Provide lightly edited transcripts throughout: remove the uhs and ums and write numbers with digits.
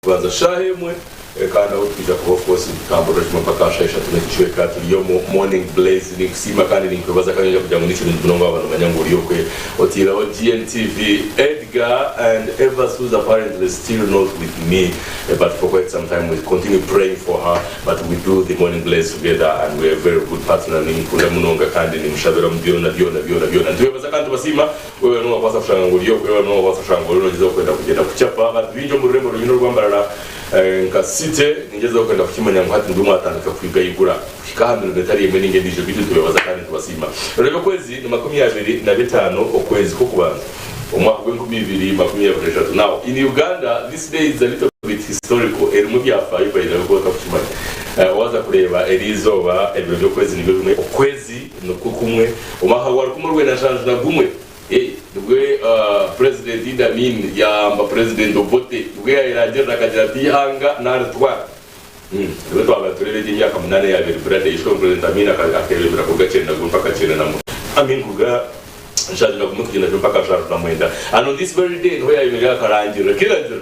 kubanza shahemwe kandi aho twija kuba kose tambura cyo mpaka shasha tunekishweka tuliyo morning blaze ni kusima kandi ni kubaza kandi kugira ngo n'icyo ndungo abantu banyanguriyo kwe otira wa GNTV Edgar and Eva who's apparently still not with me, but for quite some time we continue praying for her, but we do the morning blaze together and we are very good partner ni kunda munonga kandi ni mshabera mbiona ndiwe baza kandi basima wewe no kwasa kushanguriyo wewe no kwasa kushanguriyo ngizo kwenda kugenda kuchapa abantu binjo mu rurembo runyino rwambarara nkasite ngeze kwenda kukimanya ngo hati ndumwe atandika kwiga yigura kikahamira netari yemwe ninge ndije bitu tubaza kandi tubasima rero kwezi ni 25 okwezi ko kubanza umwaka w'2023. Now in Uganda this day is a little bit historical mu byafa ibayira ko kukimanya waza kureba erizoba ebyo kwezi ni bimwe okwezi no kukumwe umwaka wari kumurwe na change na gumwe dwe president Idamin yamba president Obote dwe yaragera akagira ati hanga naratwa dwe twabaturere y'imyaka 8 ya birbrade ishwe president Amin akakebera ko gacenda gumpa kacena namo Amin kuga nshaka kumukugenda mpaka sharu na mwenda and on this very day where yimega karangira kirangira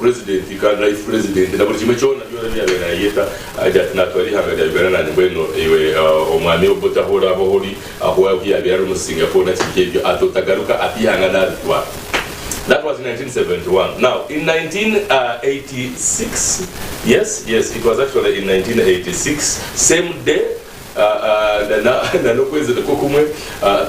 president kandi life president na buri kimwe cyona byabera yeta ajya natwari hanga yabera nani bweno iwe omwami Obote ahora abahori aho yabera mu Singapore na kibyo atotagaruka atihanga natwa. That was in 1971. Now, in 1986, yes, it was actually in 1986, same day, na no kwezi de kokumwe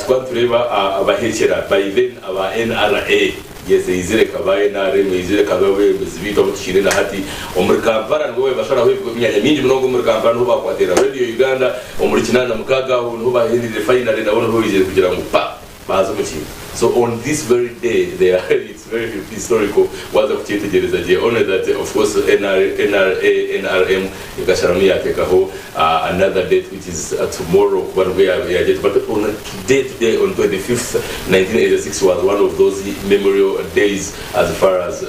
twatureba abahekera by then aba NRA yes izire kabaye na reme izire kabaye bizibito bushire na hati omuri Kampala ngo bashara hwe kunyanya mingi mnogo muri Kampala no bakwatera radio Uganda omuri kinana mukaga no bahindire final na wono hoije kugira ngo pa bazo muchi. So on this very day it's very historical waza kuchitegereza je honor that of course NRM ikasharami yatekaho another date which is tomorrow when we are but on today on 25th 1986 was one of those memorial days as far as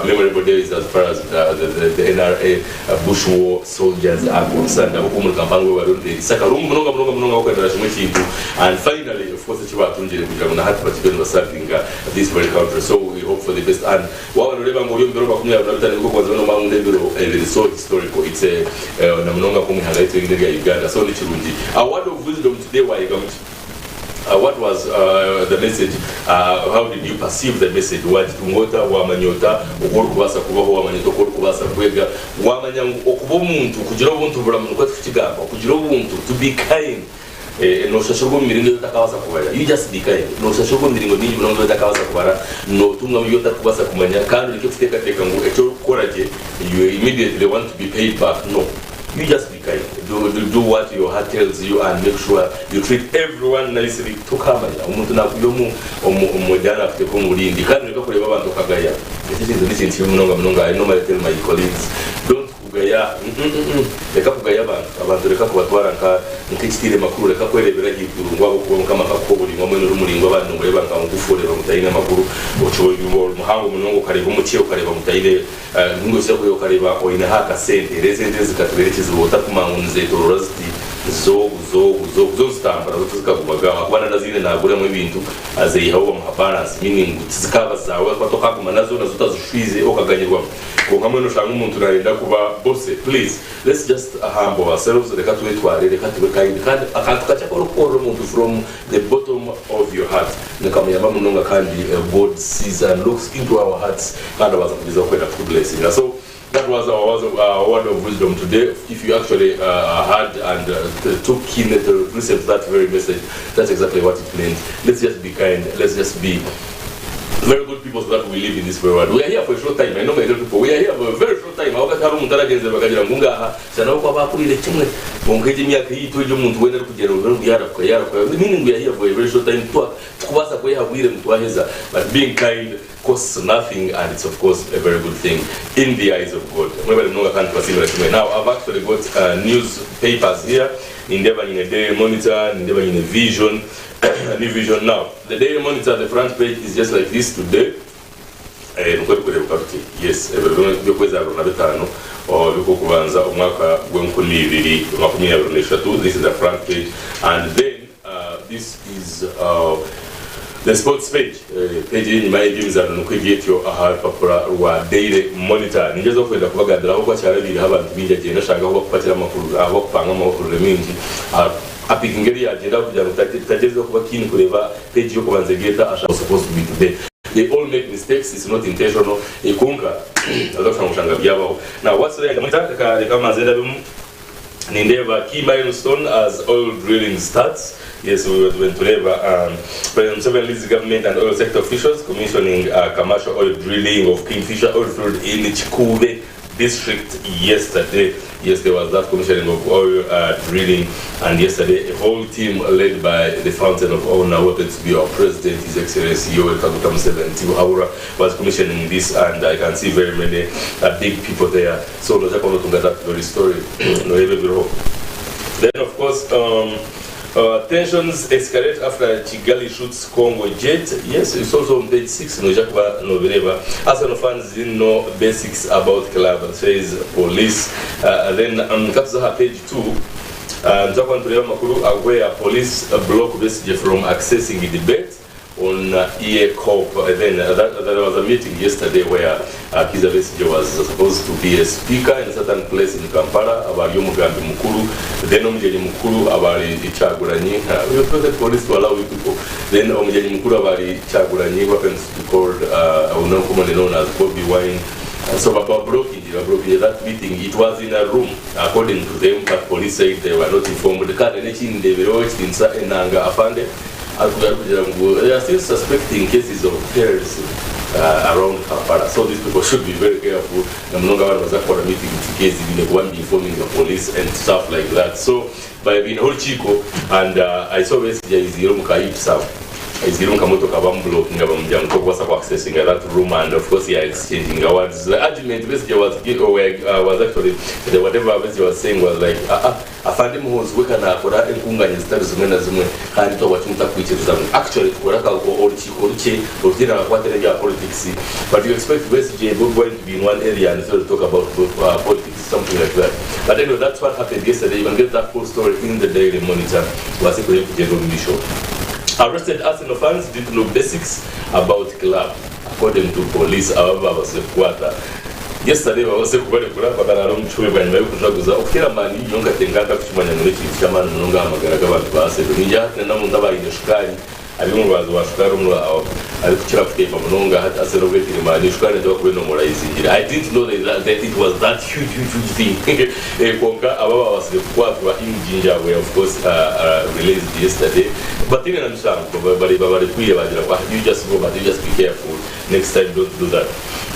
memorable days as far as the NRA Bush war soldiers are concerned abakumuri Kampala we were the sakarum mnoga okenda shimwe kintu and finally of course chibatunjire kugira ngo na hati particularly serving this very country, so we hope for the best. And while we remember we are going to so historical. It's a namunonga kumi halaito ingine ya Uganda. So ni chirunji. A word of wisdom today wa igamti. What was the message? How did you perceive the message? Wajitungota wamanyota ukuru kubasa kubaho wamanyota ukuru kubasa kwega wamanyang okubo muntu kugira ubuntu buramuntu kwatu kigamba kugira ubuntu to be kind. No shashogo miringo takawasa kubara you just be kind no shashogo miringo ninyi mnondo takawasa kubara no tunga myo takubasa kumanya kandi ikifuteka teka ngo echo koraje you immediately want to be paid back. No, you just be kind, do what your heart tells you and make sure you treat everyone nicely to kamanya umuntu nakuyomu omujana afite ko murindi kandi reka kureba abantu kagaya this is mnonga I normally tell my colleagues don't kugaya reka kugaya abantu reka kubatwara nk'ikitire makuru reka kwerebera igirungu abo kuba kama kakoburi ngomwe n'umuringo abantu ngo yebanga ngufurera mutayina makuru ocho umuhango munongo kareba umuciyo kareba mutayire ngose ko yo kareba oina haka sente resente zikatuberekeza ubota kumangunze toroziti zo stambara zikakubaga akwana nazine nagure mu bintu azeyihawo mu balance meaning zikaba zawe kwatoka kuma nazo tazishwize okaganyirwa ko nkamwe no shanga umuntu narenda kuba bosse. Please let's just humble ourselves reka twitware reka tubekaide kandi akantukacha korokoro umuntu from the bottom of your heart nekamuyamba munonga kandi God sees and looks into our hearts kandi abazakubiza kwenda to blessing. So that was our word of wisdom today. If you actually heard and took keen to listen to that very message, that's exactly what it meant. Let's just be kind. Let's just be very good people so that we live in this very world. We are here for a short time. I know my little people. We are here for a very short time. Awakati mutaragenze bakagira mungaha sana uko abakurire kimwe bongeje myaka yito yo muntu wenda kugera ngo yara meaning we are here for a very short time tukubasa ko yahabwire mutwaheza, but being kind costs nothing and it's of course a very good thing in the eyes of God. Now I've actually got newspapers here in the Daily Monitor, in the Vision, New Vision. Now the Daily Monitor, the front page is just like this today. Yes, this is The sports page in my games are no kwegeti yo aha papura rwa daily monitor ningezo kwenda kubagadira aho kwacyarabiri abantu binjye nashaka aho kupatira amakuru aho kupanga amakuru remingi apikingeri agenda kugira ngo tageze kuba kini kureba page yo kubanza geta asha supposed to be today. They all make mistakes, it's not intentional. Ikunga azafanya mushanga byabaho. Now what's the monitor kama zenda bimu Nindeva key milestone as oil drilling starts. Yes, we went to Labour. President Museveni leads the government and oil sector officials commissioning commercial oil drilling of Kingfisher oil field in Chikube district yesterday. Yes, there was that commissioning of oil drilling, and yesterday a whole team led by the fountain of oil now wanted to be our president, His Excellency Yoweri Kaguta Museveni Tibuhaura, was commissioning this, and I can see very many big people there. So no that very story. Then of course tensions escalate after Kigali shoots Congo jet. Yes, it's also on page 6. Arsenal fans didn't know basics about club, says police. Then Kapsaha page 2. Where police block message from accessing the debate on EACOP. Then there was a meeting yesterday where Kizza Besigye was supposed to be a speaker in a certain place in Kampala about Yomugambi Mukuru. Then Omujaji Mukuru about Kyagulanyi. We told the police to allow people. Then Omujaji Mukuru about Kyagulanyi, who happens to be called, commonly known as Bobby Wine. So about blocking that meeting, it was in a room, according to them, but police said they were not informed. The card and they were watched in Nanga Afande. They are still suspecting cases of terrorism around Kampala. So these people should be very careful. I'm not going to meeting cases in one informing the police and stuff like that. So by being whole Chico, and I saw basically is Izirunga motoka blocking accessing that room, and of course exchanging awards. The argument basically was actually whatever Bessie was saying was like afande muhozi wekana akora enkunganya zitari zimwe na zimwe kandi to watumta kwikiriza actually tukoraka oluche otina kwatera ya politics, but you expect Bessie both going to be in one area and to talk about politics, something like that. But anyway, that's what happened yesterday. You can get that full story in the Daily Monitor. Was it going to get on the show? Arrested Arsenal fans didn't know basics about club, according to police. However, was a quarter. Yesterday, I was a quarter but I don't know when I was okay. Man, you don't get Kuchumanya Nurichi, Chaman, Nunga, Magaragava, Basse, Ninja, and Namundaba in the sky. I don't know was Karumla, I looked came from Nonga, had accelerated in my Nishkan dog when no more easy. I didn't know that it was that huge thing. Konga, Awa was the quarter in Ginger, where of course released yesterday. But even I'm sorry, you just go, but you just be careful. Next time, don't do that.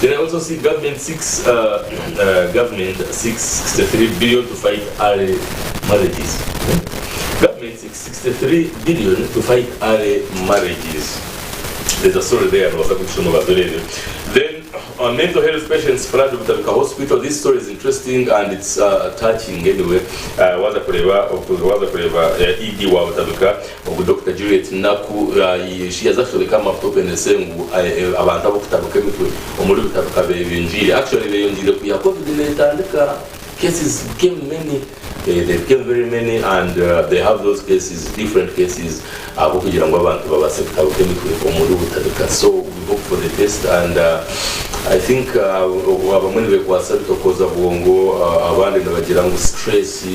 Then I also see government 63 billion to fight early marriages. Government 63 billion to fight early marriages. There's a story there. Then on mental health patients flood with the hospital. This story is interesting and it's touching anyway. Dr. Juliet Naku, she has actually come up open and saying actually cases became many. They became very many, and they have those cases, different cases. So we hope for the best, and I think abamwe bekwasa bitokoza bwongo abandi nabagirango stress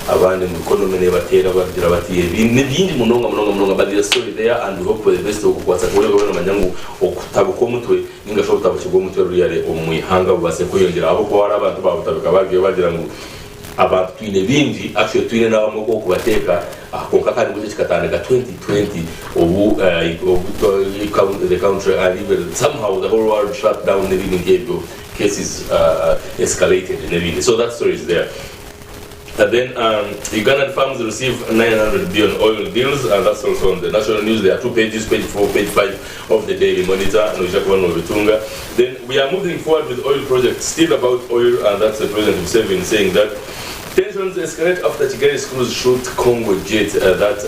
abandi mu economy nebatera bagira bati ibindi munonga but the story there, and we hope for the best okukwasa kule gobano manyangu okutabuko mutwe ninga sho kutabuko mutwe ruyale omwihanga base kuyongera abo ko ara abantu babutabuka bagiye bagirango abantu twine bingi actually twine n'abamoko okubateka konka kandi mu kikatandika 2020 the country, and even somehow the whole world shut down, the living cases escalated and everything. So that story is there. And then Ugandan farms receive 900 billion oil deals, and that's also on the national news. There are 2 pages, page 4, page 5 of the Daily Monitor. Then we are moving forward with oil projects, still about oil, and that's the President Museveni saying that Tensions escalate after Kigali schools shoot Congo jet, that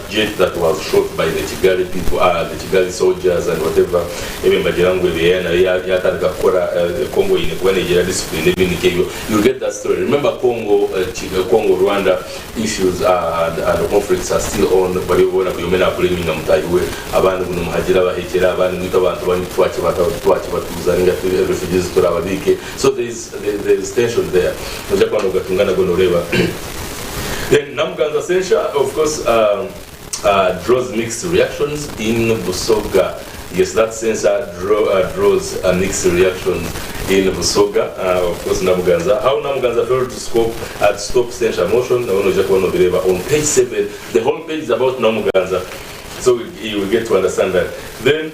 jet that was shot by the Kigali people, the Kigali soldiers and whatever. Even by the language, Congo in Nigeria discipline. You get that story. Remember Congo, Rwanda issues and conflicts are still on. But you want to be blaming them. So there is tension there. Then Namuganza Sensha, of course, draws mixed reactions in Busoga. Yes, that sensor draws mixed reactions in Busoga. Of course, Namuganza. How Namuganza failed to stop Sensha motion. On page 7, the whole page is about Namuganza. So you will get to understand that. Then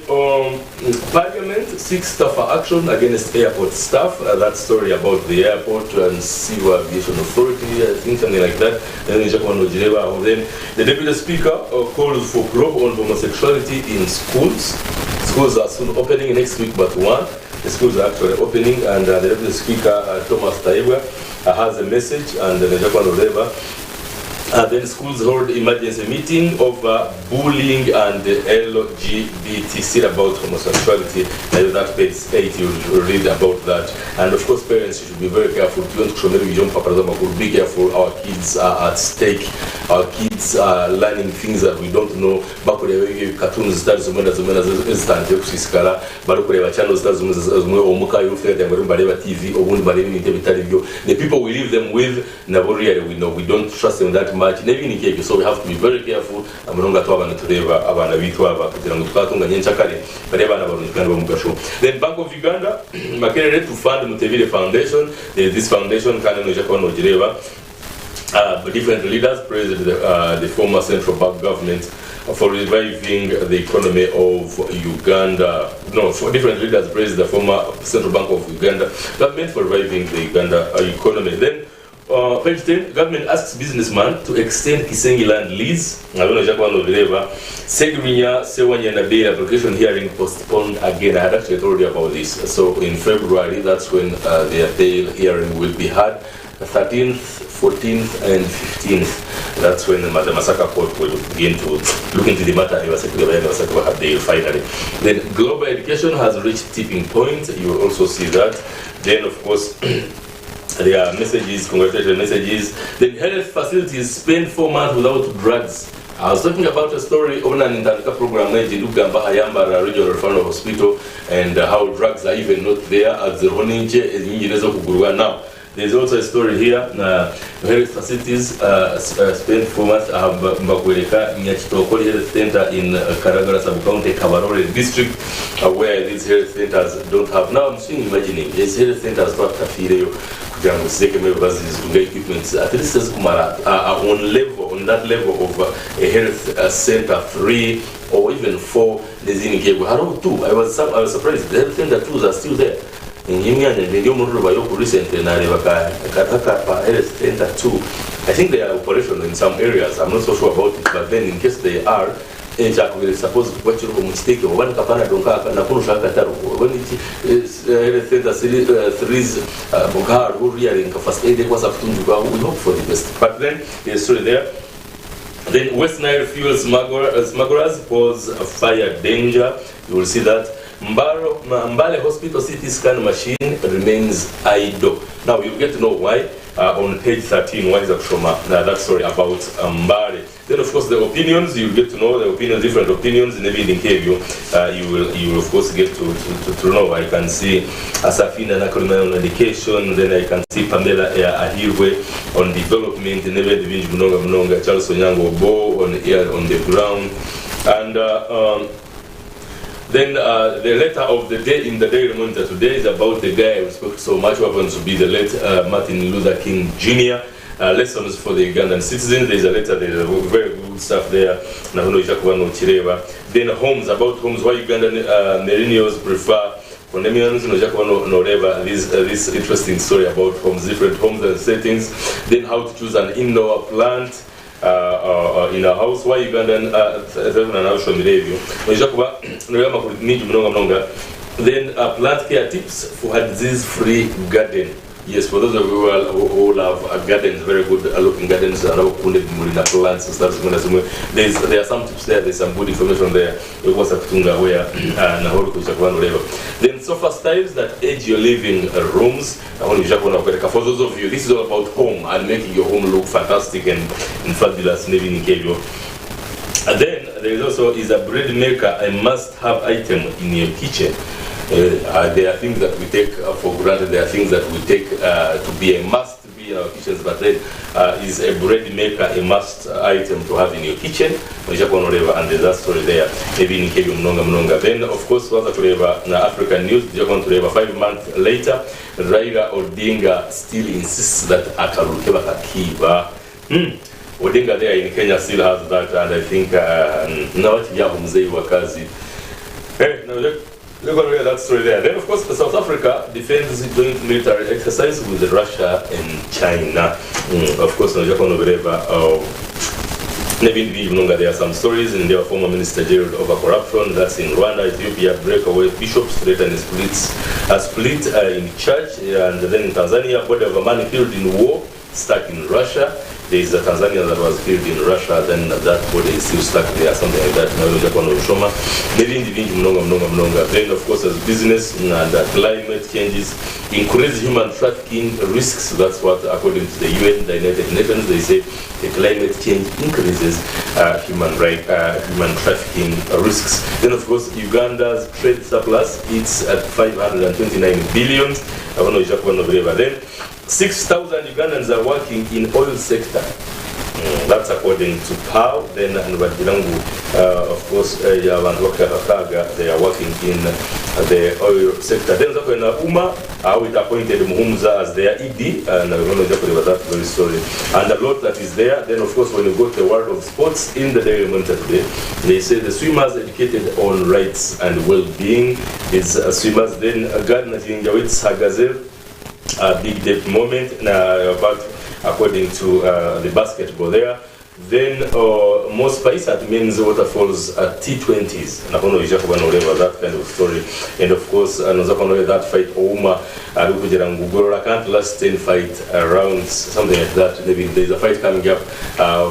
Parliament seeks tougher action against airport staff. That story about the airport and Civil Aviation Authority, I think something like that. Then the Deputy Speaker calls for probe on homosexuality in schools. Schools are soon opening next week, but one. The schools are actually opening, and the Deputy Speaker, Thomas Taibwa, has a message, and then schools hold emergency meeting over bullying and LGBT, still about homosexuality. That page 8, you read about that. And of course, parents should be very careful. Be careful. Our kids are at stake. Our kids are learning things that we don't know. Cartoons channels TV. The people we leave them with, we know we don't trust them that much. So we have to be very careful. Then Bank of Uganda Makerere to fund Mutevile Foundation. This foundation different leaders praised the former central bank government for reviving the economy of Uganda. No, for different leaders praised the former Central Bank of Uganda government for reviving the Uganda economy. Then page 10, government asks businessman to extend Kisengi land lease. Segrinya Sewanya na bail application hearing postponed again. I had actually told you about this. So in February, that's when their bail hearing will be had. 13th, 14th, and 15th. That's when the Masaka court will begin to look into the matter. Finally. Then global education has reached tipping point. You will also see that. Then, of course, there are messages, congratulations messages. Then health facilities spend 4 months without drugs. I was talking about a story on an Intanka program in Dugamba Ayamba Regional Referral Hospital and how drugs are even not there at the Roninje and now. There's also a story here. Health facilities spend 4 months. Mbakweleka Nyachitokoli Health Center in Karagara Sub-County, Kabarore District, where these health centers don't have. Now I'm still imagining these health centers not Kafireo, equipment. At least as Kumara on that level of a health center 3 or even 4. I was surprised. The health center 2s are still there. In recently, health center 2. I think they are operational in some areas. I'm not so sure about it, but then in case they are, suppose what you mistake one kapana donka na kuno shaka taru when it health center 3's Bogard who really first aid was up to we hope for the best. But then there's story there. Then West Nile fuel smugglers pose fire danger. You will see that. Mbale Hospital CT scan machine remains idle. Now you get to know why on page 13. Why is that from that story about Mbale? Then of course the opinions, you get to know the opinions, different opinions in every interview. You will of course get to know. I can see Asafina Nakulina on education. Then I can see Pamela Ahirwe on development. Never division Mnonga Charles Onyango Bo on the ground and. Then the letter of the day in the Daily Monitor today is about the guy who spoke so much, who happens to be the late Martin Luther King Jr. Lessons for the Ugandan citizens. There's a letter, there's a very good stuff there. Then homes, about homes, why Ugandan millennials prefer condominiums. This interesting story about homes, different homes and settings. Then how to choose an indoor plant. In a house, why Ugandan then plant care tips for a disease-free garden. Yes, for those of you who love gardens, very good looking gardens, and plants and stuff, there are some tips there, there's some good information there. Then sofa styles that age your living rooms. For those of you, this is all about home and making your home look fantastic and fabulous. And then there is also a bread maker, a must-have item in your kitchen. There are things that we take for granted. There are things that we take to be a must to be in our kitchens, but then is a bread maker a must item to have in your kitchen. And there's that story there. Maybe in Then, of course, African news, 5 months later, Raila Odinga still insists that Akarukeba Kakiba. Odinga there in Kenya still has that, and I think now Mzee Wakazi. Hey, now look at that story there. Then, of course, South Africa defends joint military exercise with Russia and China. Of course, there are some stories in their former minister jailed over corruption. That's in Rwanda. Ethiopia, breakaway bishops threaten a split in church. And then in Tanzania, body of a man killed in war, stuck in Russia. There is a Tanzanian that was killed in Russia, then that body is still stuck there, something like that. Then, of course, as business and climate changes increase human trafficking risks. That's what, according to the UN, the United Nations, they say the climate change increases human trafficking risks. Then, of course, Uganda's trade surplus, it's at 529 billion. Then 6,000 Ugandans are working in oil sector. That's according to PAO. Then of course, they are working in the oil sector. Then UMA, it appointed Muhumza as their ED, and we're going to talk about that very story. And a lot that is there. Then, of course, when you go to the world of sports, in the Daily Monitor today, they say the swimmers educated on rights and well-being is swimmers. Then Gardner Jinjawitz Hagazel, a big depth moment, but according to the basketball there. Then most spice at men's waterfalls at T20s. That kind of story. And of course, that fight Ouma can't last 10 fight rounds, something like that. Maybe there's a fight coming up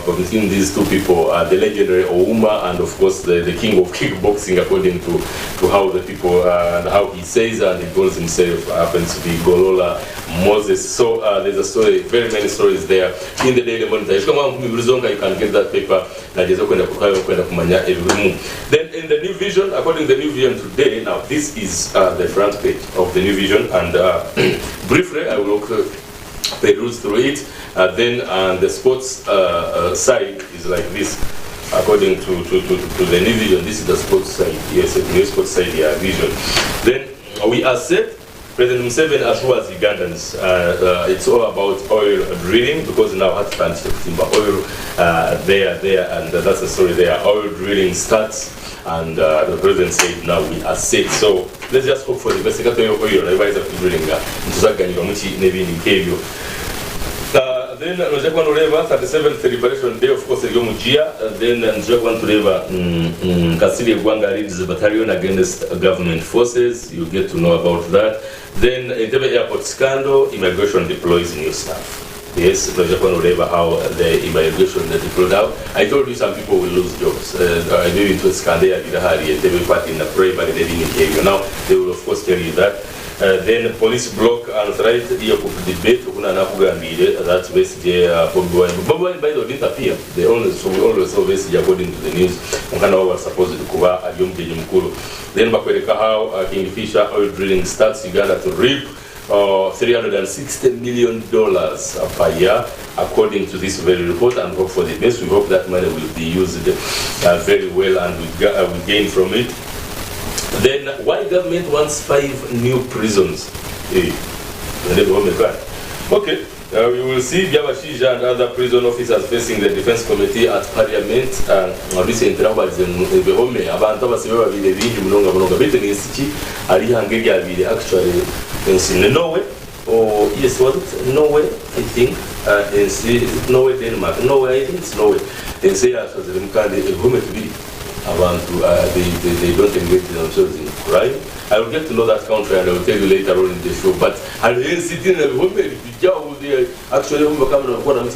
between these two people, the legendary Ouma and of course the king of kickboxing, according to how the people and how he says, and he calls himself happens to be Golola Moses. So there's a story, very many stories there in the Daily Monitor. You can get that paper. Then in the New Vision, according to the New Vision today, now this is the front page of the New Vision, and briefly I will peruse through it. Then the sports side is like this. According to the New Vision, this is the sports side. Yes, the new sports side, yeah, vision. Then we are set. President Museveni assures Ugandans it's all about oil drilling, because now at Timber oil there, and that's the story there. Oil drilling starts, and the president said now we are set. So let's just hope for the best. Oil drilling then 37th Liberation Day, of course, then Kasili Gwanga leads the battalion against government forces. You get to know about that. Then Entebbe Airport scandal, immigration deploys new staff. Yes, how the immigration deployed out. I told you some people will lose jobs. I maybe it was scandal in the part in the primary area. Now they will of course tell you that. Then police block and right here for debate that's basically Bobi Wine by the way didn't appear. They always saw basically according to the news was supposed to kuba Aliyomjeje Mkulu. Then bakweleka how Kingfisher oil drilling starts Uganda to reap $360 million per year, according to this very report, and hope for the best. We hope that money will be used very well, and we gain from it. Then, why government wants 5 new prisons? Okay, we will see Biabashija and other prison officers facing the Defense Committee at Parliament. Recently, actually in Norway, or yes, was it Norway? I think Norway, Denmark, Norway. I think it's Norway. They say as the they don't engage themselves in crime. I will get to know that country and I will tell you later on in the show. But I didn't sit in a home. Actually,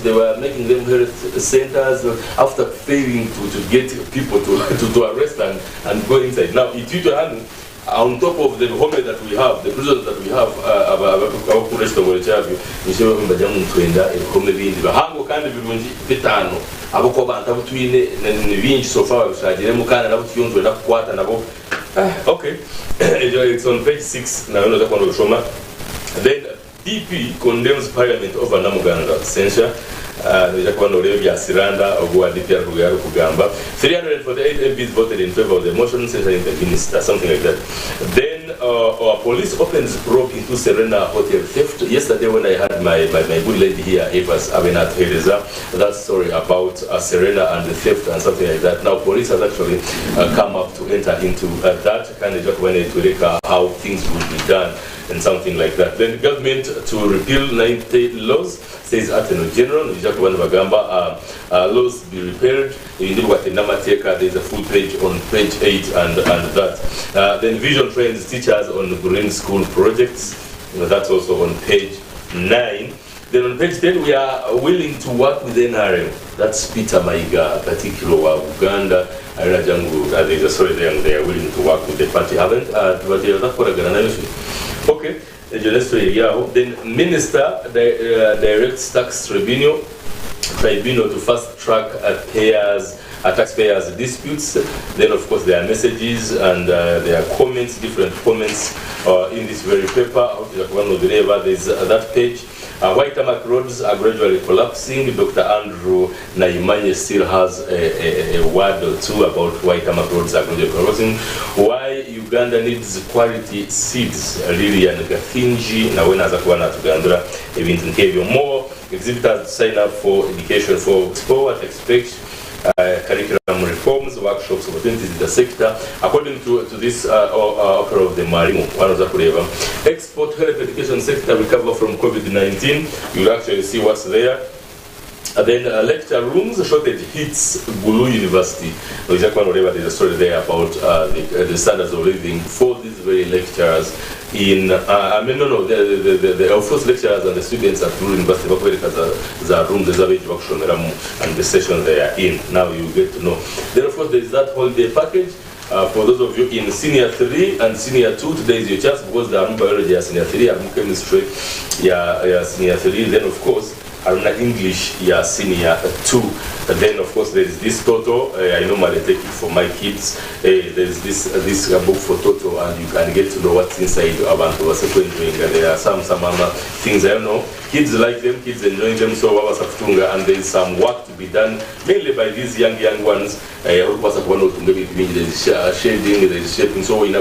they were making them health centers after failing to get people to arrest and go inside. Now, on top of the home that we have, the prisons that we have, okay. It's on page 6 now. Then DP condemns Parliament over Namuganda censure. 348 MPs voted in favor of the motion, censuring the minister, something like that. Then our police opens probe into Serena hotel theft. Yesterday when I had my good lady here, Evas Abenat Hedeza, that story about Serena and the theft and something like that. Now police has actually come up to enter into that kind of when it how things would be done and something like that. Then the government to repeal 90 laws, says Attorney General, laws be repealed. There's a full page on page 8 and that. Then Vision trains teachers on green school projects. That's also on page 9. Then on page 10, we are willing to work with NRM. That's Peter Maiga, particular of Uganda. There's a story there and they are willing to work with the party. Haven't, okay. Then Minister directs tax tribunal to fast track taxpayers disputes. Then of course there are messages and there are comments, different comments in this very paper. There's that page. White tarmac roads are gradually collapsing. Dr. Andrew Naimanye still has a word or two about why tarmac roads are gradually collapsing. Why Uganda needs quality seeds. Lilian Gathinji na wena za kuwa na tugandura ebintu nkebyo. More exhibitors sign up for education for what expect curriculum reforms, workshops, opportunities in the sector. According to this opera of the Marimo, one of the Kureva, export health education sector recover from COVID-19. You'll actually see what's there. And then lecture rooms shortage hits Gulu University. There's a story there about the standards of living for these very lecturers in the of course lecturers and the students at Gulu University the room and the session they are in. Now you get to know. Then of course there is that holiday package. For those of you in senior 3 and senior 2, today is your chance because the biology is senior 3, and chemistry senior 3. Then of course English senior 2. And then of course there is this Toto. I normally take it for my kids. There is this book for Toto, and you can get to know what's inside about what's going. There are some other things I don't know. Kids like them, kids enjoy them, so and there is some work to be done, mainly by these young ones. There is shading, there is shaping, so you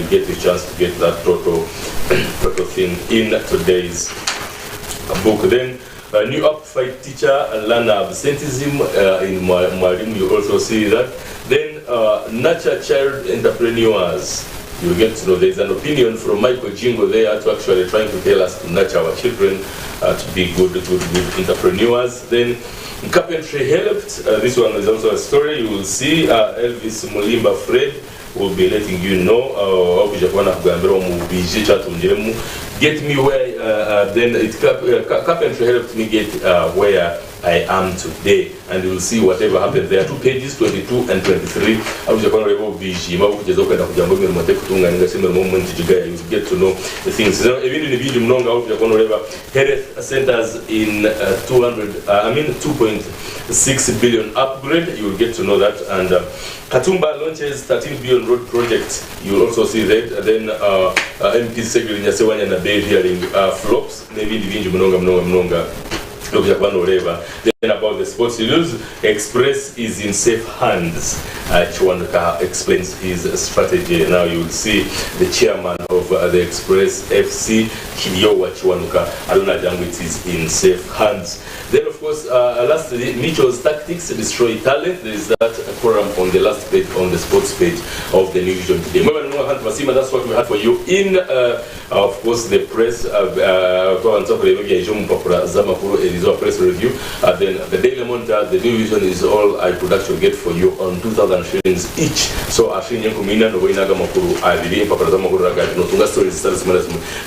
get the chance to get that Toto thing in today's book. Then new upfight teacher learner absenteeism in Marim, you also see that. Then nurture child entrepreneurs. You get to know there's an opinion from Michael Jingo there to actually trying to tell us to nurture our children to be good entrepreneurs. Then carpentry helped. This one is also a story. You will see Elvis Mulimba Fred will be letting you know. Get me where then carpentry helped me get where I am today, and you will see whatever happened there. 2 pages 22 and 23. You get to know the things. Even in the video, health centers in 2.6 billion upgrade. You will get to know that. And Katumba launches 13 billion road project. You will also see that. Then MP Segri Nyasewanya na Bay hearing flops. Maybe the video mnonga. Then about the sports news, Express is in safe hands. Chiwanuka explains his strategy. Now you will see the chairman of the Express FC, Kiyowa Chiwanuka, Aluna Jangwit, is in safe hands. Then of course, lastly, Mitchell's tactics destroy talent. There is that forum on the last page, on the sports page of the New Vision today. That's what we had for you in, of course, the press, press review. Then the Daily Monitor, the New Vision is all I could actually get for you on 2,000 shillings each. So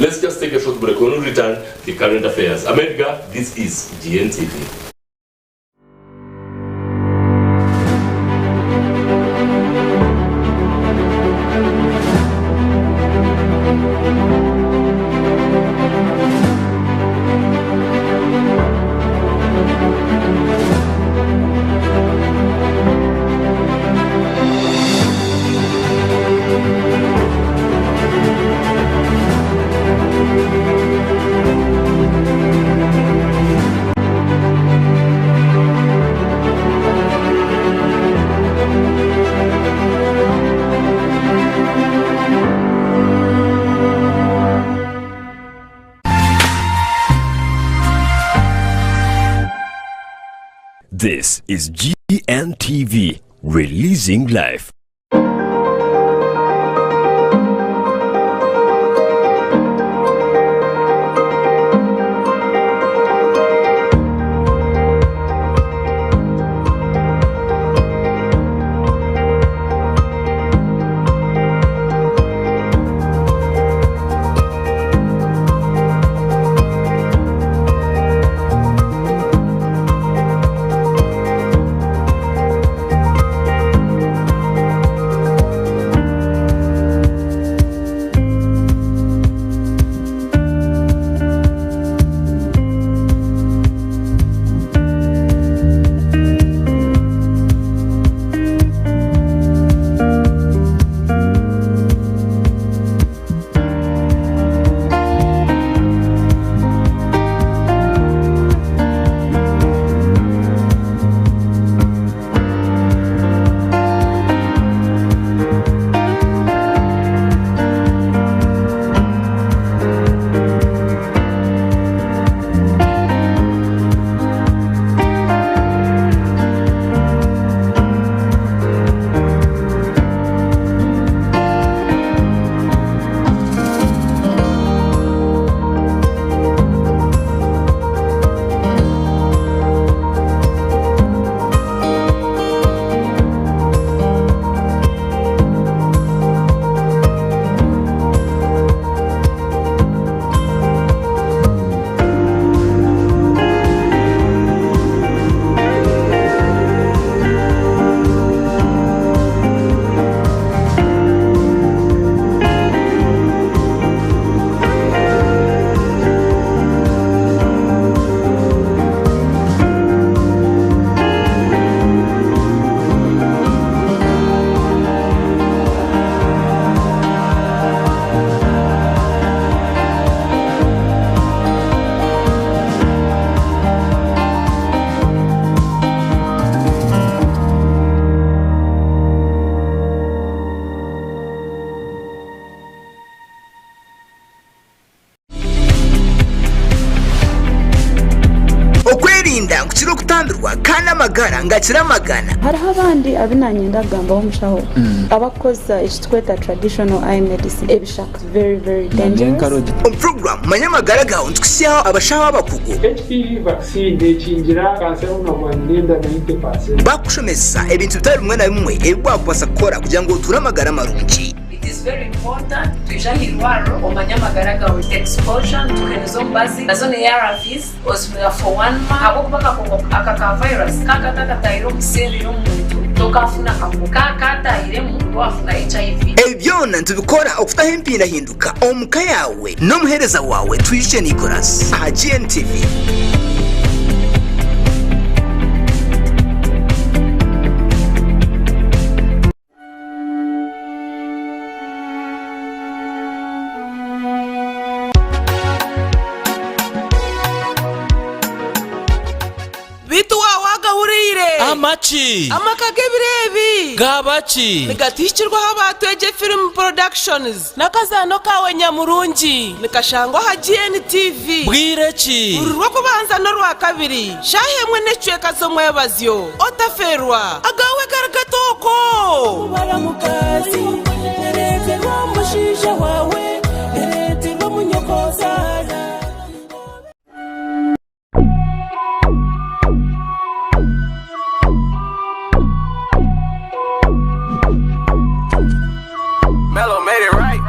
let's just take a short break. When we return, the current affairs. America, this is GNTV. This is GNTV, releasing life. Kana ngakira magana hariho abandi abinanye ndagamba bamushaho abakoza ekitweta traditional eye medicine ebishaka very dangerous. Program manyamagara gahunda kusyaho abashaho abakugu HPV vaccine ekingira kanseri n'amwanda 90%. Bakushomesa ebintu bitari bimwe na bimwe ebwakubasa gukora kugira ngo uture amagara marungi. It is very important tujahirwaro omanyamagara gawe exposure tukenezo mbazi nazo ne ARVs osmira for 1 month abo kubaka kongo akaka virus kakatakaira omuseri y'omuntu tokafuna kamuka kataire mu wafuna HIV. Ebyona ntubikora okutaho empinda hinduka omuka yawe no muhereza wawe twishe Nicholas aha GNTV. Maki amakage birebi Gabachi nigatishirwa habatweje film productions nakazano kawe nyamurungi nikashangwa ha GNTV Bwireki urwo kubanza no rwa kabiri shahemwe necweka zo mwebazyo otaferwa agawe gargatoko ubara mukazi nerete rwa mushisha wawe nerete rwa munyokozana. Mellow made it right.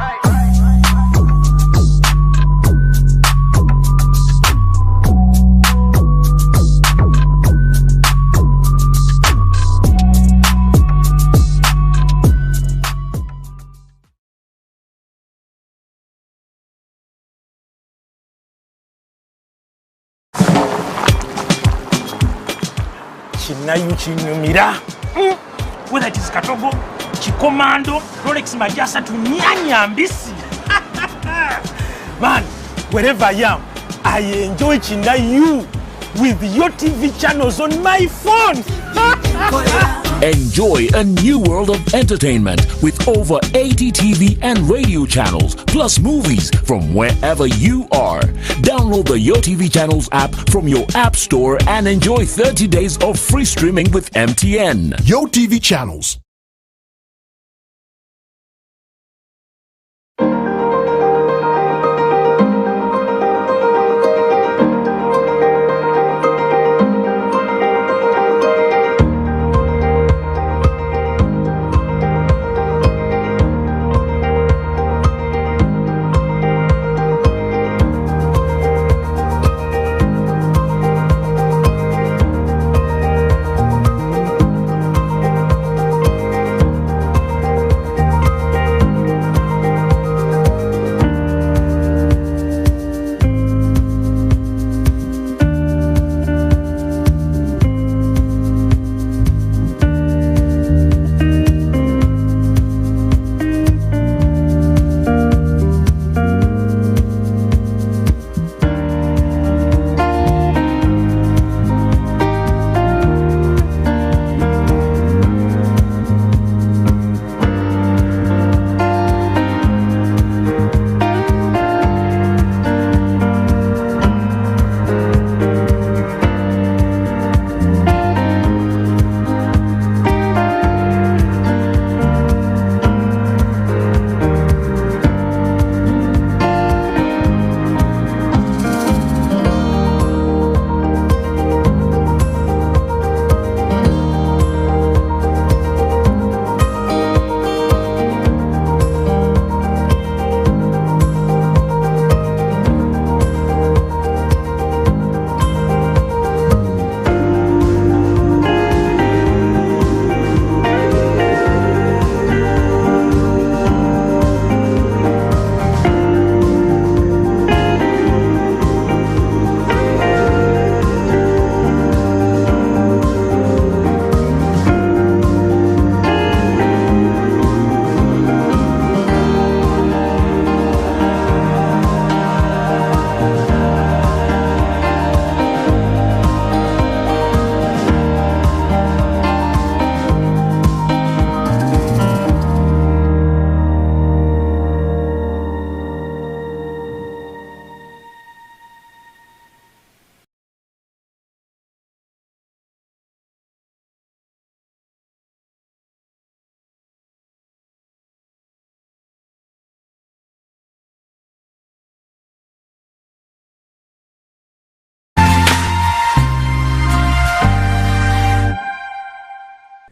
Chinayu chinyumira. Whether it is Katogo, Chikomando, Rolex Majasa to Nyanya Mbisi. Man, wherever I am, I enjoy Chinayu with your TV channels on my phone. Enjoy a new world of entertainment with over 80 TV and radio channels, plus movies from wherever you are. Download the Yo TV Channels app from your app store and enjoy 30 days of free streaming with MTN. Yo TV Channels.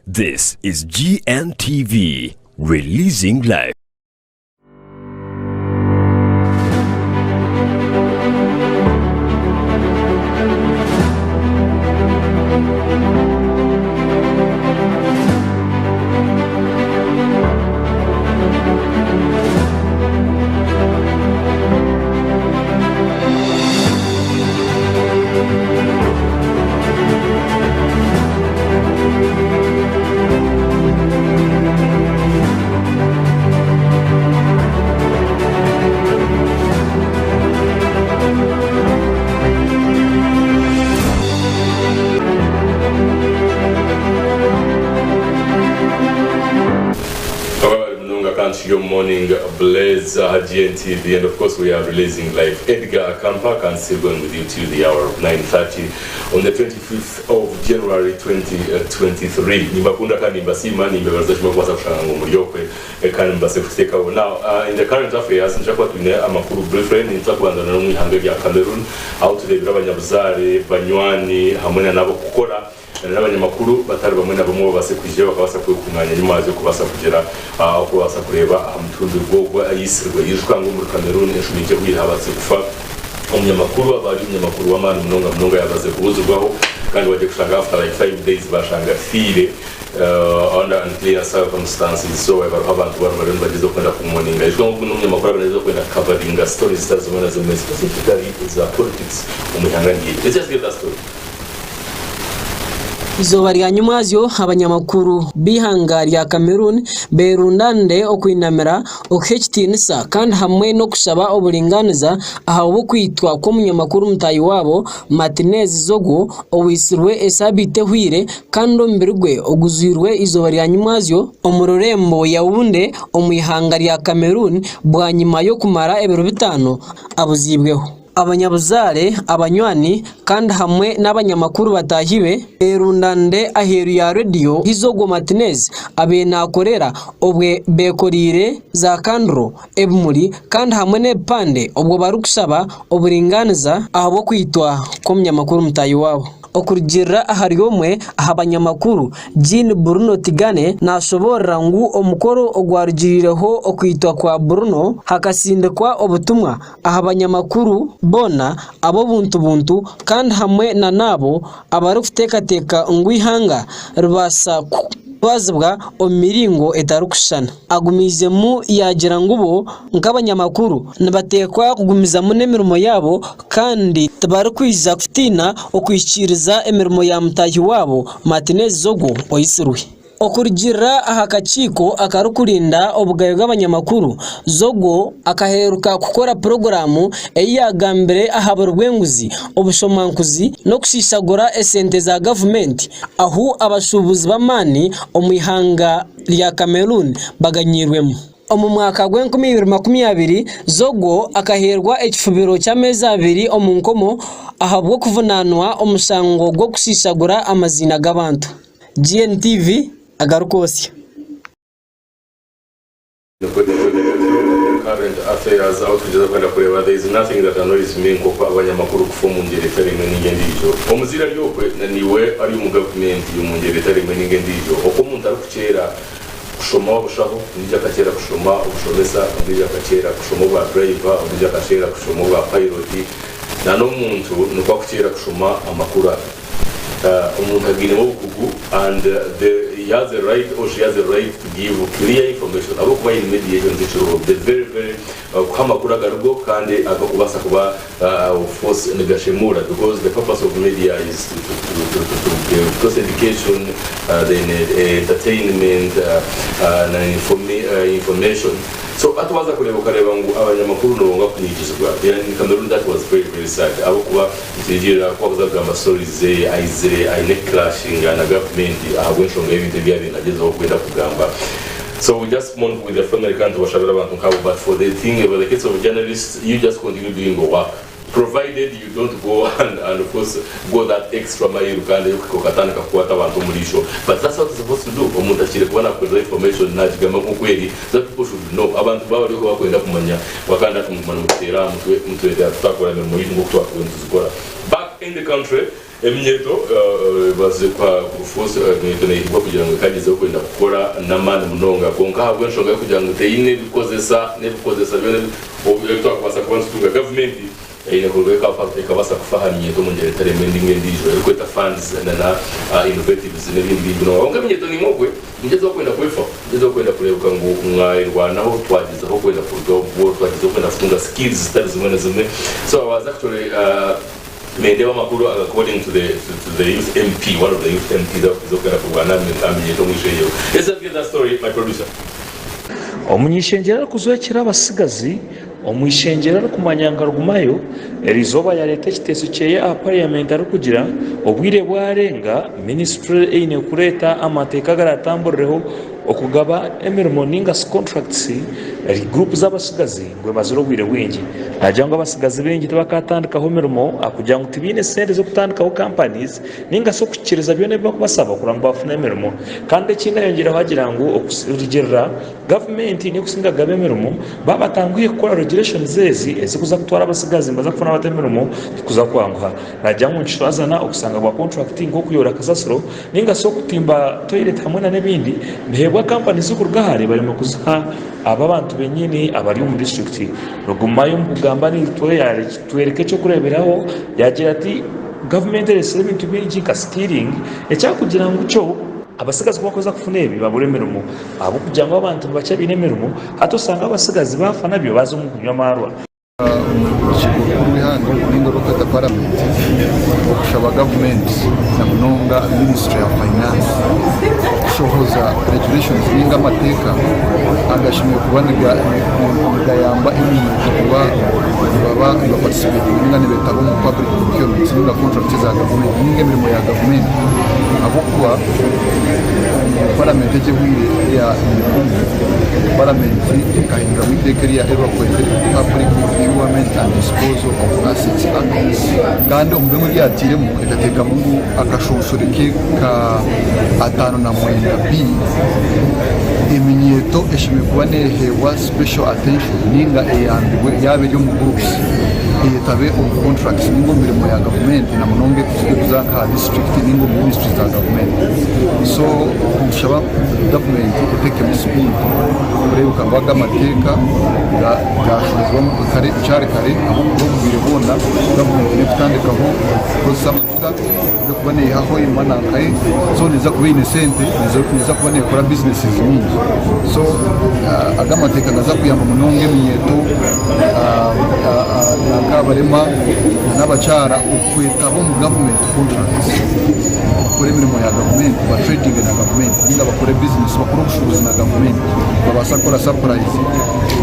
This is GNTV, releasing life. to your morning Blaze GNTV, and of course we are releasing live. Edgar Akampa can still going with you till the hour of 9:30 on the 25th of January 2023. Nimbakunda kanimba sima nimbebaza chima kwasa kushanga ngomuliyokwe kanimba sekuteka. Now in the current affairs nchakwa tune amakuru briefly nitakubanza na n'umwihange bya Cameroon aho turebera abanyabuzare banywani hamwe nabo gukora n'abanyamakuru batari bamwe na bamwe basekuje bakabasa kwikunganya nyuma yo kubasa kugera aho kubasa kureba amutundi rwogwa ayisirwe yishwa ngo muri Cameroon eshubike kwihabatse kufa umunyamakuru abari umunyamakuru wa mani mnonga yabaze kubuzurwaho kandi baje kushanga after like 5 days bashanga fire under unclear circumstances. So abantu bari bagize kwenda kumuninga ishwa ngo umunyamakuru abagize kwenda covering stories zitazimana zo specifically za politics umuhangangiye. Let's just get that story. Izoba rya nyumwazyo abanyamakuru bihanga rya Cameroon berundande okwinamira okhechitinisa kandi hamwe no kushaba obulinganiza aho kwitwa ko munyamakuru mutayi wabo Martinez Zogo owisirwe esabite hwire kandi ombirwe oguzirwe izoba rya nyumwazyo omurorembo yawunde omwihanga rya Cameroon bwanyuma yo kumara ebiro bitano abuzibweho. Abanyabuzare abanywani kandi hamwe n'abanyamakuru batahiwe erundande aheru ya radio Izogo Martinez abenakorera obwe bekorire za kandro ebumuri kandi hamwe nepande obwo barukusaba oburinganiza aho kwitwa ko munyamakuru mutayi wabo okurgira ahari yomwe abanyamakuru Jean Bruno Tigane nashobora ngu omukoro ogwarugirireho okwitwa kwa Bruno hakasindekwa obutumwa abanyamakuru bona abo buntu kandi hamwe na nabo abarufuteka ngwihanga rubasa bazibwa omiringo etarukushana agumize mu yagira ngubo nk'abanyamakuru nabatekwa kugumiza mu nemirimo yabo kandi tabarukwiza kutina okwishiriza emirimo ya mutayi wabo Martinez Zogo oyisirwe okurgira ahakachiko akarukurinda obugayo bw'abanyamakuru. Zogo akaheruka gukora programu eyagambere ahabarwenguzi obushomankuzi no kushishagura esente za government aho abashubuzi bamani omwihanga lya Cameroon baganyirwemo. Omu mwaka gwa 2020 Zogo akaherwa ekifubiro cy'amezi abiri omunkomo ahabwo kuvunanwa omusango gwo kushishagura amazina g'abantu. GNTV agarukosya. Current affairs out kugeza kwenda kureba there is nothing that annoys me ko abanyamakuru kufomu ngeretare n'ingendijo omuzira ryokwe niwe ari mu government y'umungeretare n'ingendijo uko umuntu ari kucera kushoma obushaho ndija kacera kushoma obushomesa ndija kacera kushoma ba driver ndija kacera kushoma ba pilot na no muntu nuko kucera kushoma amakuru umuntu agine wokugu and he has a right or she has a right to give clear information abo kuba in mediation ziciro the very kuhamakura garugo kandi akakubasa kuba force negashemura because the purpose of media is to give education then entertainment na information. So atwaza kureba ngo abanyamakuru no kunyigizwa in Cameroon. That was very sad abo kuba tigira kwaza gamba stories aizire aine clashing na government ahwenshonga ibintu byabinagezeho kwenda kugamba. So we just want with the family can't washabira abantu nkabo, but for the thing about the case of journalists, you just continue doing your work provided you don't go and of course go that extra mile kandi ukokatana kakwata abantu mulisho. But that's what you're supposed to do. Omuntu akire kubona ku information najigama nkokweri that people should know. Abantu baba riko bakwenda kumanya wakanda kumumana mutera mutwe ya tutakora mu yingo twakwenza zikora back in the country. Eminyeto baze kwa force nitone kugira ngo kageze kwenda gukora namani munonga konka habwe nshonga kugira ngo teyine bikozesa byo twakubasa kubanza tunga government ine kurweka ikabasa kufahamye to mungere tare mending ndijo kweta funds na innovatives n'ibindi bintu no onga minyeto ni mokwe ngezo kwenda kwefa ngezo kwenda kurebuka ngo umwairwa naho twagize ho kwenda kurwo twagize kwenda kutunga skills zitari zimwe. So I was actually Medeva Makuru, according to the youth MP, one of the youth MPs is okay for one and let's get that story, my producer. Omunyishengera kuzwekira abasigazi omwishengera kumanyanga rugumayo erizoba ya leta kiteso cyeye a parliament ari kugira obwire bwarenga ministry ine kureta amateka garatambureho okugaba emirimo ninga contracts group z'abasigazi ngo baziro bwire bwingi najya ngo abasigazi bengi tebakatandikaho emirimo akugira ngo tibine sente zo kutandikaho companies ninga so kukiriza byone bakubasaba kuranga bafuna emirimo kandi ekindi yongeraho hagira ngo okugerera government ni kusinga gabe emirimo babatanguye gukora regulations zezi ezikuza kutwara abasigazi mbaza kufuna abatemirimo kuza kwanguha najya ngo nshazana okusanga ba contracting ngo kuyora kasasiro ninga so kutimba toilet hamwe na nebindi behebwa companies z'ukurugahari barimo kuza aba bantu benyine abari mu district rugumayo mu kugamba ni twereke cyo kureberaho yagira ati government is aiming to be skilling kugira ngo cyo abasigazi bakoza kufuna ebi baburemeramo abo kugira ngo abantu bacha binemeramo hato sanga abasigazi bafana byo bazo mu kunywa marwa kuri hano ningo rokata parliament okushaba government na munonga ministry of finance shohoza regulations ninga mateka agashimye kubaniga yamba iminyi kuba baba participate ninga ne betabo mu public procurement ninga contracts za government ninga mirimo ya government abo kuba parliament ejewire ya parliament ikahinga witeke ya evacuate public procurement and disposal of assets kandi umubemo byatiremo igateka mungu akashonshoreke ka atano na mwenda b iminyeto eshime kuba nehewa special attention ninga eyambwe yabe yo mu groups yetabe on contracts ningo mirimo ya government na munonge kuzaka district ningo ministries za government so kushaba government iteke speed urebuka baga mateka gashozwa mu kare cyari kare aho biribona government n'itandikaho kosa matuka no kubane haho imana kai so niza kubine sente niza kubane kora businesses nyingi so agamateka naza kuyamba munonge minyeto nakabarema n'abacara ukwetabo mu government contracts bakore imirimo ya government ba trading na government ninga bakore business bakora ubushobozi na government babasa kora surprise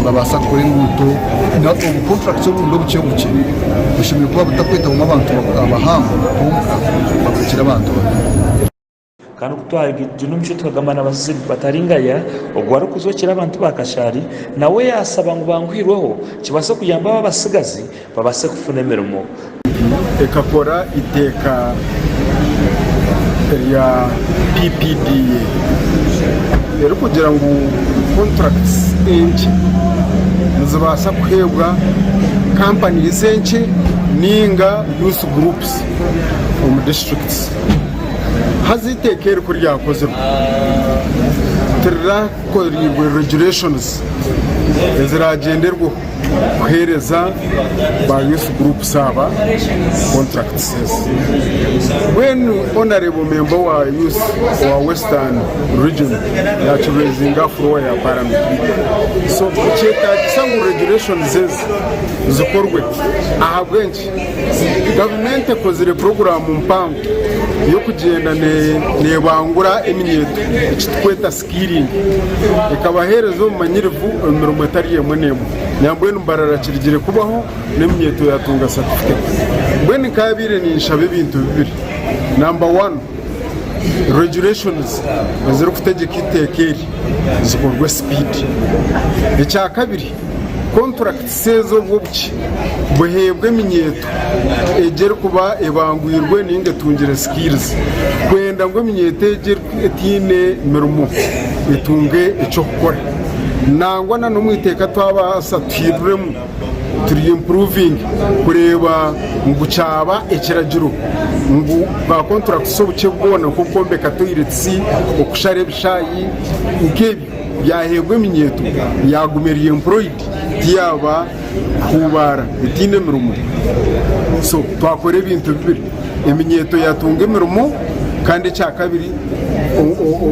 babasa kora imbuto na contracts ubundo bucye bucye bishimye kuba butakweta mu abantu abahanga kumka bakakira abantu kandi kutwara igino mcyo tukagamba n'abasizi bataringaya ogwara kuzokira abantu bakashari nawe yasaba ngo bangwirweho kibasa kuyamba abasigazi babase kufuna emirimo ekakora iteka ya PPD rero kugira ngo contracts enche nzibasa kuhebwa companies enche ninga youth groups from districts hazitekere kuri yakoze tira kuri regulations eziragenderwa kuhereza ba youth groups aba contracts when honorable member wa youth wa western region ya raising afro ya parliament so cheta sangu regulations zikorwe aha bwenchi government kozire program mpango yo kugenda nebangura eminyeto kitweta skilling ikabaherezo mu manyirivu emirimo atari yemwe nemo nyambwe n'umbarara kirigire kubaho n'eminyeto yatunga certificate bweni kabire ni nshabe bintu bibiri number 1 regulations bazira kutegeka itekeri zikorwe speed icya kabiri contract sezo bw'ubuki buhebwe minyeto egere kuba ebangwirwe ninge tungire skills kwenda ngo minyeto egere etine mirimo etunge eco gukora nangwa na numwiteka twabasa twiruremu turi improving kureba ngucaba ekiragiro ngu ba contract so buke bwona ko kombeka toiletsi okushare bishayi ukebi byahebwe minyeto yagumeriye employed yaba kubara itine mirumo so twakore ibintu bibiri eminyeto yatunga mirumo kandi cya kabiri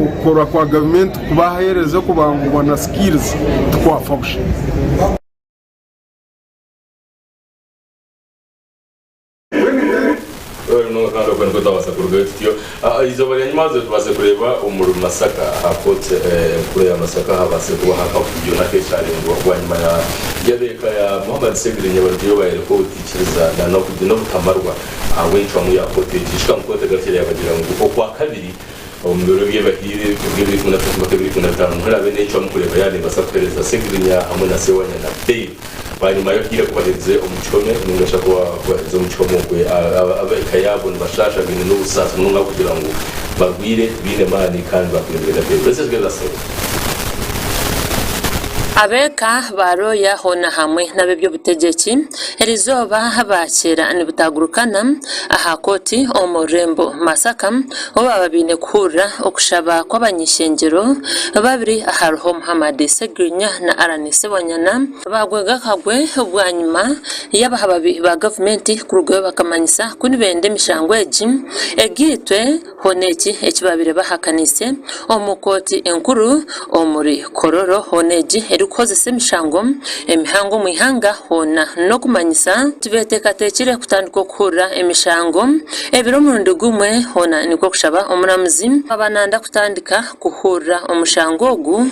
ukora kwa government kubahereza kubangubana skills twafasha ntabwo kwenda kutabasa kurwetyo izo bari maze tubaze kureba umuru Masaka hapote kure ya Masaka habase kuba hakavugyo na keshari ngo kwanyuma ya beka ya Muhammad Segre nyabaryo bayereko utikiriza no kutamarwa awenchwa mu yapote gishika mukote gakire yabagira ngo kwa kabiri omubiro by'ebahire kubw'ibiri kumwe na tumaka biri kumwe na tano nkora bene cyo mukureba yani basapereza Segirinya hamwe na Sewanya na Dave banyuma yo kira kubahereze umucome n'ungasha kubahereza umucome kwe abekayabo nibashasha bintu n'ubusasa n'umwa kugira ngo bagwire bine mani kandi bakwirira Dave let's get that. Abeka baroya hona hamwe n'abebyo butegeki erizoba bakera nibutagurukana aha koti omurembo Masaka oba babine kura okushaba kw'abanyishengero babiri aharuho Muhammad Segirinya na Aranise Wanyana bagwega kagwe bwanyuma y'abahababi ba government kurugwe bakamanyisa kuni bende mishango egitwe honeki ekibabire bahakanise omukoti enkuru omuri kororo honeji ukoze semishango emihango mwihanga hona no kumanyisa tibetekatekire kutandika kura emishango ebiro murundi gumwe hona niko kushaba omuramuzi abananda kutandika kuhura omushango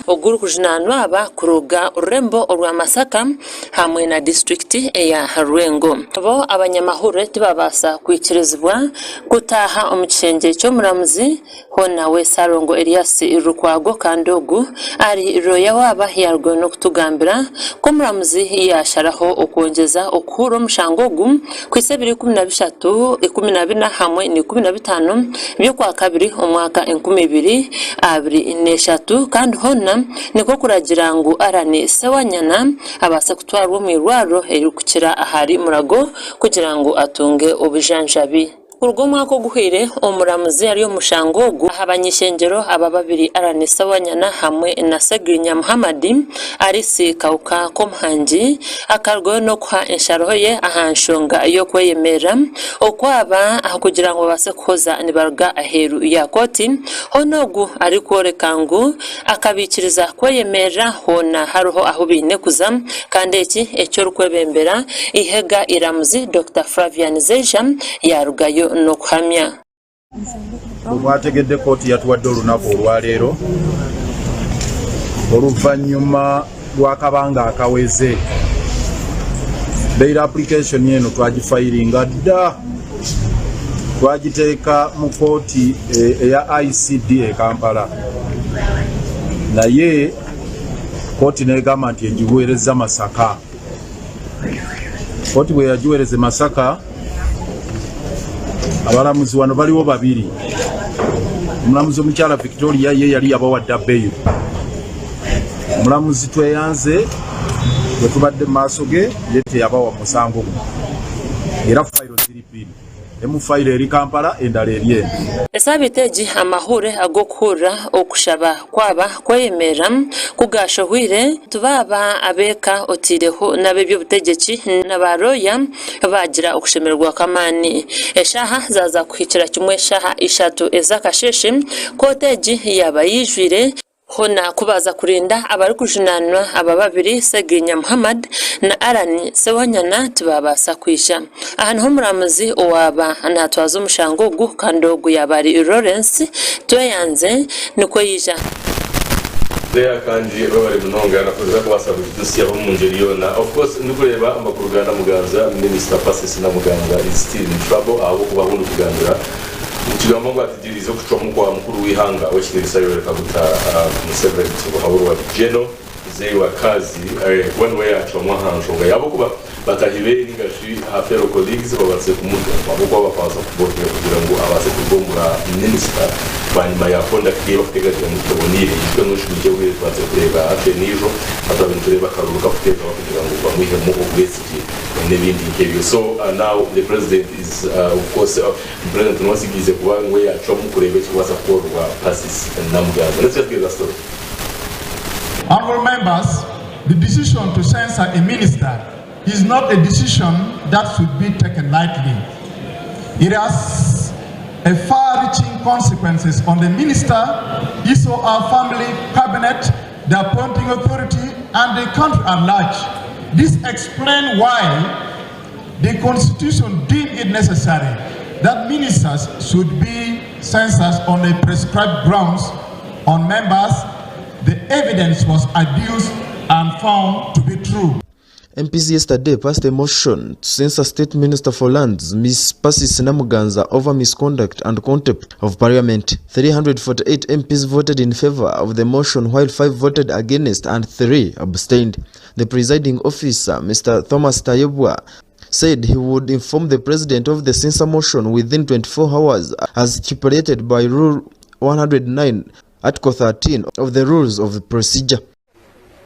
oguru kujinanwa aba kuruga urembo orwa Masaka hamwe na district ya Rwengo bo abanyamahure tibabasa kwikirizwa gutaha omukishenge cyo muramuzi hona we Sarongo Elias Rukwago kandogu ari roya waba yargo no kutugambira ko muramuzi yasharaho okongeza okuro mushango kwisebiri 13 hamwe ni 15 byo kwa kabiri omwaka 2023 kandi hona niko kuragira ngo Aranise Wanyana abase kutwarwa mu irwaro erukukira ahari murago kugira ngo atunge obujanjabi urwo mwako guhire omuramuzi ariyo mushango abanyishengero aba babiri Aranise Wanyana hamwe na Segirinya Muhammad arisi kauka komhanji akargo no kwa ensharoho ye ahanshonga yo kweyemera okwaba kugira ngo base koza nibarga aheru ya koti honogu ari kworekangu akabikiriza kweyemera hona haruho aho binekuza kandi iki ecyo rukwebembera ihega iramuzi Dr. Flavian Zeja yarugayo no kuhamya Wategedde koti yatuwadde olunaku olwaleero oluvanyuma lwakabanga akaweze bail application yeno twagifayiringa dda twagiteeka mu kooti eya ICD e Kampala naye kooti negamba nti egiweereza Masaka kooti bwe yagiweereze Masaka abalamuzi wano baliwo babiri omulamuzi omukyala Victoria ye yali yabawadde bail omulamuzi tweyanze bwe tubadde mu maaso ge ye teyabawa musango guno era fayiro ziri bbiri emu fayiro eri Kampala endala eri eno esabiteji amahure agokura okushaba kwaba kweyemera kugashohwire tubaba abeka otireho nabebyo butegeki nabaroya bagira okushemerwa kamani eshaha zaza kuhikira kimwe shaha ishatu ezakasheshe koteji yabayijwire hona kubaza kurinda abari kujinanwa aba babiri Segirinya Muhammad na Aranise Wanyana tubabasa kwisha ahantu muramuzi owaba anatwaza umushango kandogu yabari Lawrence tweyanze niko yija There kandi babari munonga nakoze kubasaba dosiye abo mu ngeriyo na of course ndikureba amakuru ganda muganza Minister Passes na muganga is still in trouble abo kuba bundi kuganira Ikigambo ngo atidirizo kucomu kwa mukuru wihanga wekirisa yoreka guta Museveni haburu wa Geno zei wa kazi one way acomwa hanshonga yabo kuba batahibe ningashi afero colleagues babatse kumuntu abo kwa bafaza kubotera kugira ngo abase kugombura minister banyuma ya fonda kiyo kutegaje mu tobonire icyo nushije we twatse kureba ate nijo atabintu reba karuka kuteza kugira ngo bamuhe mu obesity n'ibindi nk'ibyo so now the president is of course president wasigize kuba ngo yacomu kurebe kibaza korwa passes na mugaza let's just get that story. Honorable members, the decision to censor a minister is not a decision that should be taken lightly. It has a far-reaching consequences on the minister, his or our family, cabinet, the appointing authority, and the country at large. This explains why the Constitution deemed it necessary that ministers should be censored on the prescribed grounds on members. The evidence was adduced and found to be true. MPs yesterday passed a motion to censor State Minister for Lands, Ms. Persis Namuganza, over misconduct and contempt of Parliament. 348 MPs voted in favor of the motion, while 5 voted against and 3 abstained. The presiding officer, Mr. Thomas Tayebwa, said he would inform the president of the censor motion within 24 hours as stipulated by Rule 109, Article 13 of the Rules of Procedure.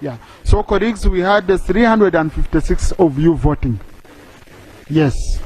Yeah. So, colleagues, we had 356 of you voting. Yes.